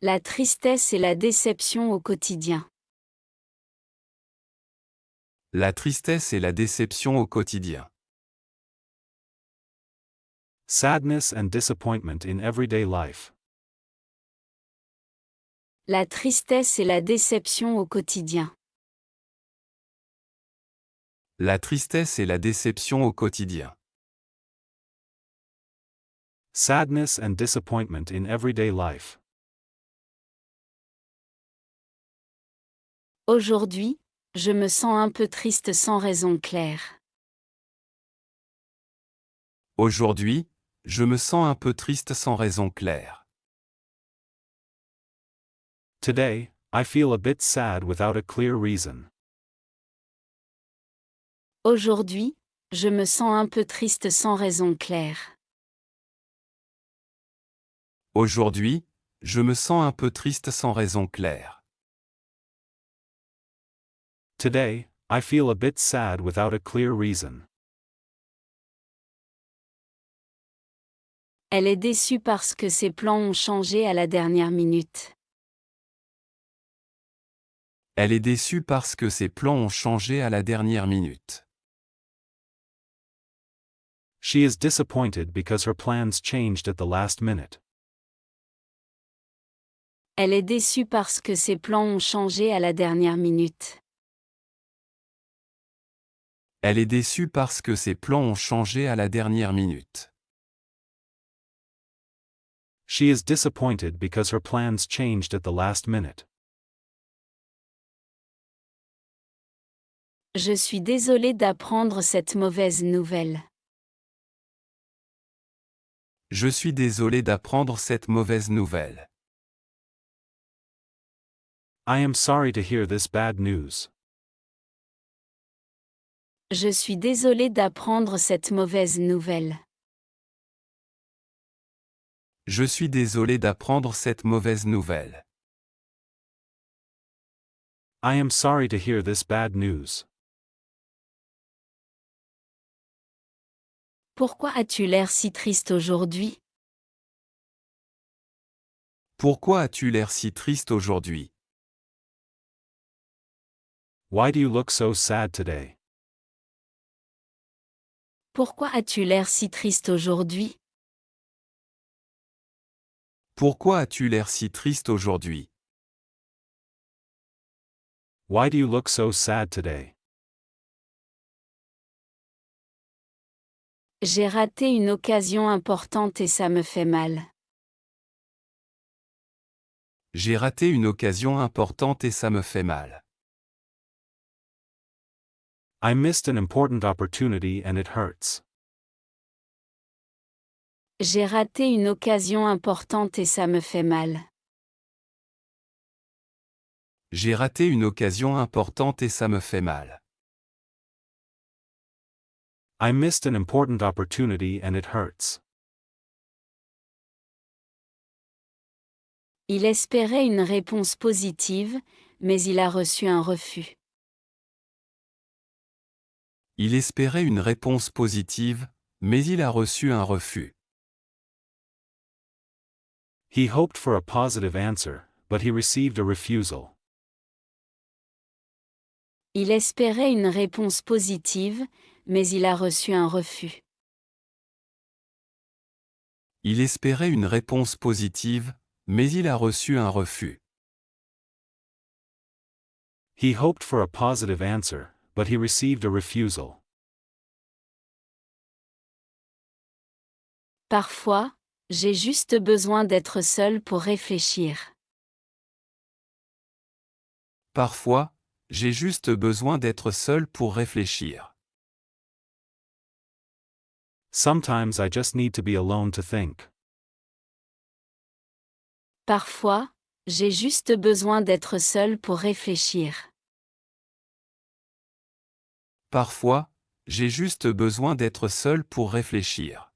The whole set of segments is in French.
La tristesse et la déception au quotidien. La tristesse et la déception au quotidien. Sadness and disappointment in everyday life. La tristesse et la déception au quotidien. La tristesse et la déception au quotidien. Sadness and disappointment in everyday life. Aujourd'hui, je me sens un peu triste sans raison claire. Aujourd'hui, je me sens un peu triste sans raison claire. Today, I feel a bit sad without a clear reason. Aujourd'hui, je me sens un peu triste sans raison claire. Aujourd'hui, je me sens un peu triste sans raison claire. Today, I feel a bit sad without a clear reason. Elle est déçue parce que ses plans ont changé à la dernière minute. Elle est déçue parce que ses plans ont changé à la dernière minute. She is disappointed because her plans changed at the last minute. Elle est déçue parce que ses plans ont changé à la dernière minute. Elle est déçue parce que ses plans ont changé à la dernière minute. She is disappointed because her plans changed at the last minute. Je suis désolée d'apprendre cette mauvaise nouvelle. Je suis désolé d'apprendre cette mauvaise nouvelle. I am sorry to hear this bad news. Je suis désolée d'apprendre cette mauvaise nouvelle. Je suis désolé d'apprendre cette mauvaise nouvelle. I am sorry to hear this bad news. Pourquoi as-tu l'air si triste aujourd'hui? Pourquoi as-tu l'air si triste aujourd'hui? Why do you look so sad today? Pourquoi as-tu l'air si triste aujourd'hui? Pourquoi as-tu l'air si triste aujourd'hui? Why do you look so sad today? J'ai raté une occasion importante et ça me fait mal. J'ai raté une occasion importante et ça me fait mal. I missed an important opportunity and it hurts. J'ai raté une occasion importante et ça me fait mal. J'ai raté une occasion importante et ça me fait mal. I missed an important opportunity and it hurts. Il espérait une réponse positive, mais il a reçu un refus. Il espérait une réponse positive, mais il a reçu un refus. He hoped for a positive answer, but he received a refusal. Il espérait une réponse positive, mais il a reçu un refus. Il espérait une réponse positive, mais il a reçu un refus. He hoped for a positive answer, but he received a refusal. Parfois, j'ai juste besoin d'être seule pour réfléchir. Parfois, j'ai juste besoin d'être seul pour réfléchir. Sometimes I just need to be alone to think. Parfois, j'ai juste besoin d'être seule pour réfléchir. Parfois, j'ai juste besoin d'être seul pour réfléchir.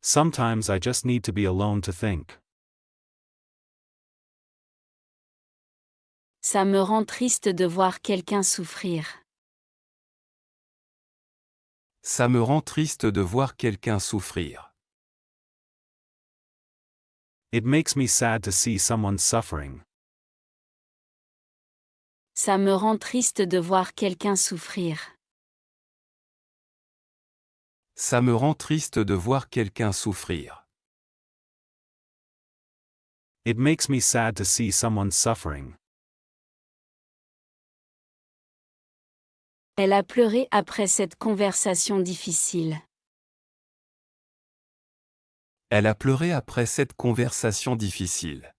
Sometimes I just need to be alone to think. Ça me rend triste de voir quelqu'un souffrir. Ça me rend triste de voir quelqu'un souffrir. It makes me sad to see someone suffering. Ça me rend triste de voir quelqu'un souffrir. Ça me rend triste de voir quelqu'un souffrir. It makes me sad to see someone suffering. Elle a pleuré après cette conversation difficile. Elle a pleuré après cette conversation difficile.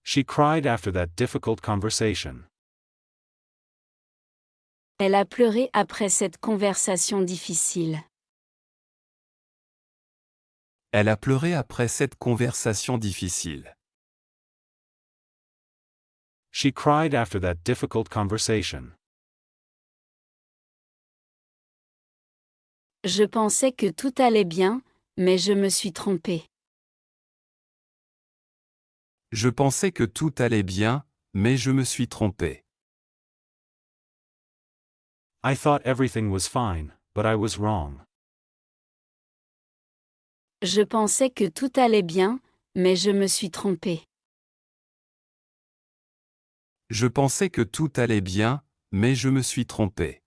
She cried after that difficult conversation. Elle a pleuré après cette conversation difficile. Elle a pleuré après cette conversation difficile. She cried after that difficult conversation. Je pensais que tout allait bien, mais je me suis trompée. Je pensais que tout allait bien, mais je me suis trompé. I thought everything was fine, but I was wrong. Je pensais que tout allait bien, mais je me suis trompée. Je pensais que tout allait bien, mais je me suis trompé.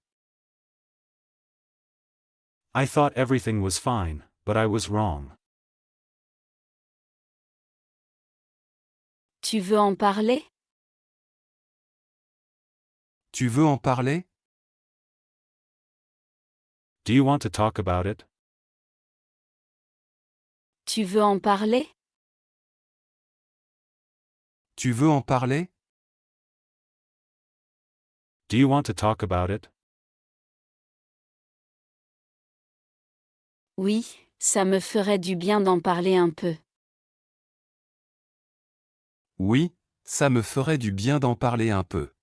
I thought everything was fine, but I was wrong. Tu veux en parler? Tu veux en parler? Do you want to talk about it? Tu veux en parler? Tu veux en parler? Do you want to talk about it? Oui, ça me ferait du bien d'en parler un peu. Oui, ça me ferait du bien d'en parler un peu.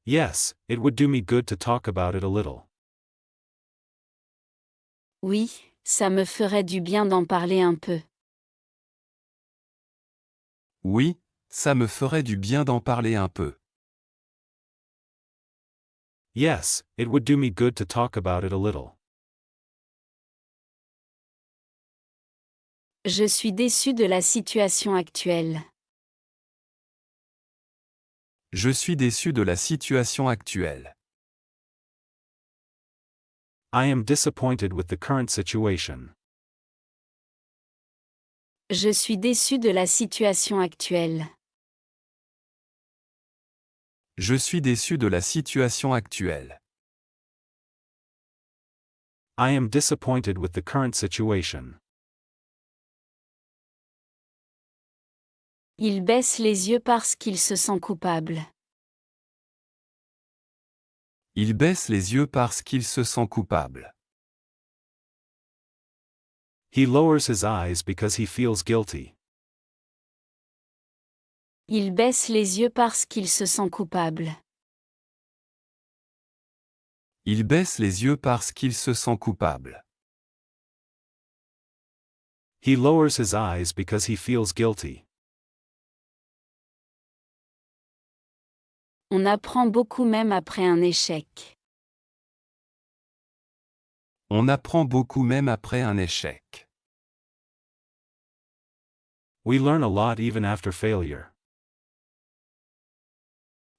Yes, it would do me good to talk about it a little. Oui, ça me ferait du bien d'en parler un peu. Oui, ça me ferait du bien d'en parler un peu. Yes, it would do me good to talk about it a little. Je suis déçue de la situation actuelle. Je suis déçu de la situation actuelle. I am disappointed with the current situation. Je suis déçue de la situation actuelle. Je suis déçu de la situation actuelle. I am disappointed with the current situation. Il baisse les yeux parce qu'il se sent coupable. Il baisse les yeux parce qu'il se sent coupable. He lowers his eyes because he feels guilty. Il baisse les yeux parce qu'il se sent coupable. Il baisse les yeux parce qu'il se sent coupable. He lowers his eyes because he feels guilty. On apprend beaucoup même après un échec. On apprend beaucoup même après un échec. We learn a lot even after failure.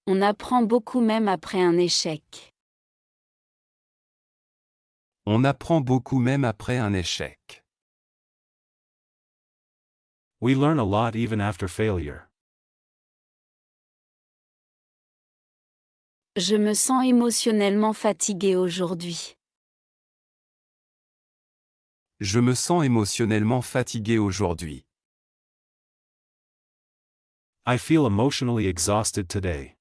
On apprend beaucoup même après un échec. On apprend beaucoup même après un échec. We learn a lot even after failure. Je me sens émotionnellement fatiguée aujourd'hui. Je me sens émotionnellement fatigué aujourd'hui. I feel emotionally exhausted today.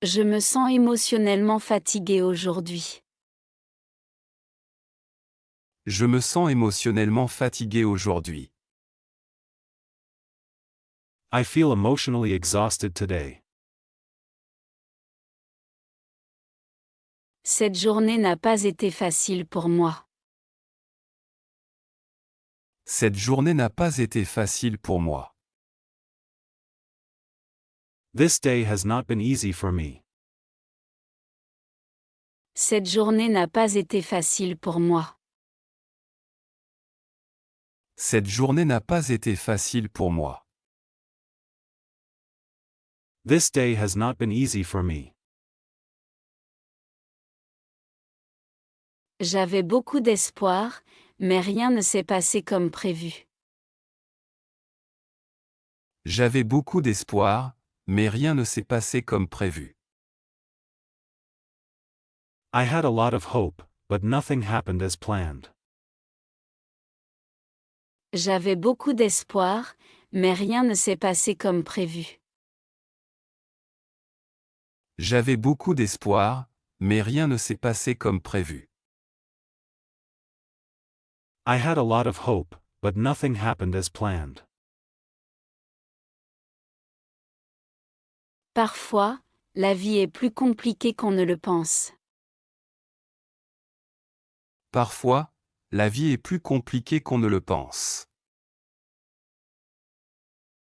Je me sens émotionnellement fatiguée aujourd'hui. Je me sens émotionnellement fatigué aujourd'hui. I feel emotionally exhausted today. Cette journée n'a pas été facile pour moi. Cette journée n'a pas été facile pour moi. This day has not been easy for me. Cette journée n'a pas été facile pour moi. Cette journée n'a pas été facile pour moi. This day has not been easy for me. J'avais beaucoup d'espoir, mais rien ne s'est passé comme prévu. J'avais beaucoup d'espoir, mais rien ne s'est passé comme prévu. I had a lot of hope, but nothing happened as planned. J'avais beaucoup d'espoir, mais rien ne s'est passé comme prévu. J'avais beaucoup d'espoir, mais rien ne s'est passé comme prévu. I had a lot of hope, but nothing happened as planned. Parfois, la vie est plus compliquée qu'on ne le pense. Parfois, la vie est plus compliquée qu'on ne le pense.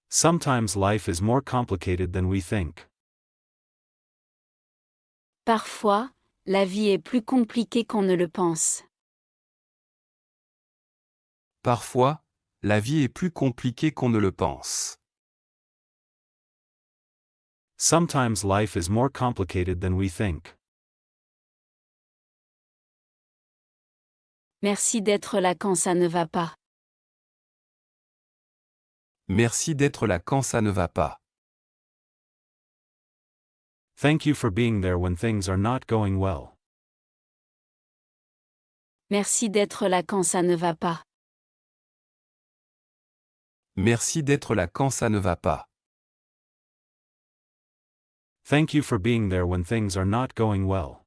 Sometimes life is more complicated than we think. Parfois, la vie est plus compliquée qu'on ne le pense. Parfois, la vie est plus compliquée qu'on ne le pense. Sometimes life is more complicated than we think. Merci d'être là quand ça ne va pas. Merci d'être là quand ça ne va pas. Thank you for being there when things are not going well. Merci d'être là quand ça ne va pas. Merci d'être là quand ça ne va pas. Thank you for being there when things are not going well.